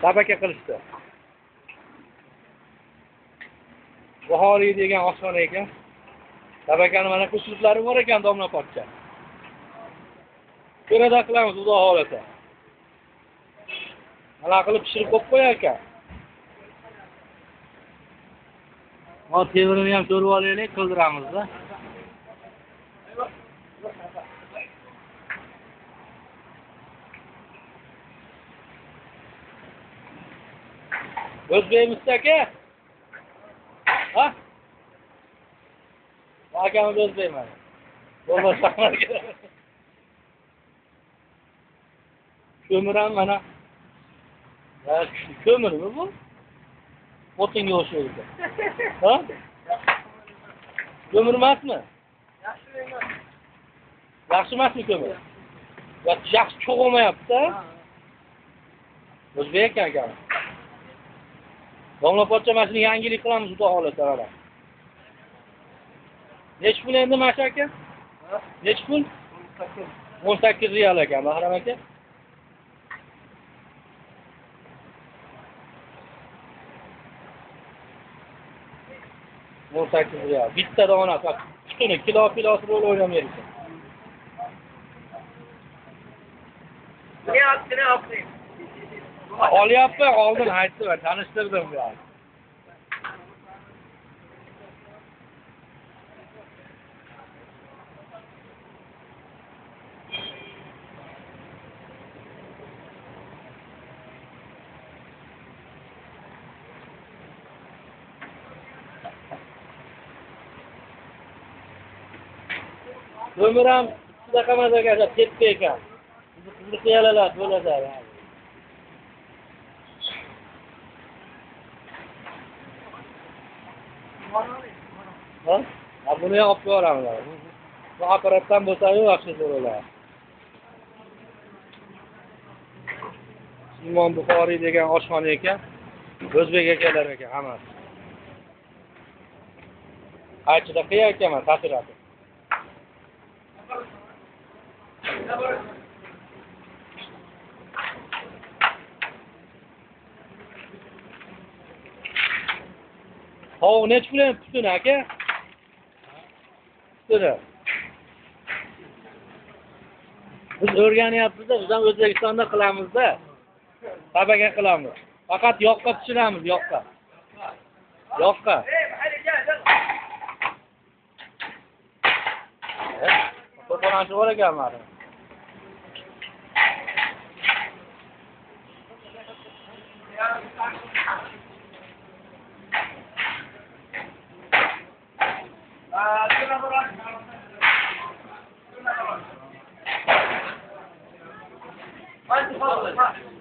Tabaka qilishdi. Buxoriy degan oshxona ekan. Tabakani mana usullari bor ekan, domla pochcha. Ko'rada qilamiz, xudo xolasa. Mana qilib pishirib qo'yib qo'yar ekan. Mana tevirini ham ko'rib olaylik, qildiramiz-da. O'zbekmiz aka? Ha? Akamiz o'zbekman. Bo'lmasa ko'mir ham mana. Ya, ko'mirmi bu? O'tinga o'xshaydi. Ha? Ko'mir emasmi? Yaxshi emasmi ko'mir? Yaxshi cho'g'ilmayapti-da. O'zbek ekan akamiz. Domla pochcha mana shuni yangilik qilamiz, xudo xolasa mana. Nech pul endi Masha aka? Nech pul? 18 riyal ekan, Bahram aka. Bitta dona bak. Tutuni kilosi bo'lib o'ynamayapti. Ne yaptın? Olyapti, oldin aytdim, tanishtirdim bu yerni. Ko'mir ham shunaqa mazagacha teppa ekan. Bizni qiyalar bo'ladi. Ha? Buni ham olib boramiz. Bu aparatdan bo'lsa-yu yaxshi bo'ladi. Imom Buxoriy degan oshxona ekan. O'zbek akalar ekan hammasi. Qaychida qiya ekanman, tasirati. Hov, nech pul tutun aka? Tutun. Biz o'rganyapmiz-da, biz ham O'zbekistonda qilamiz-da. Tabaka qilamiz. Faqat yoqqa pishiramiz, yoqqa. Yoqqa. Qo'rqonchi bor ekan mana. Hadi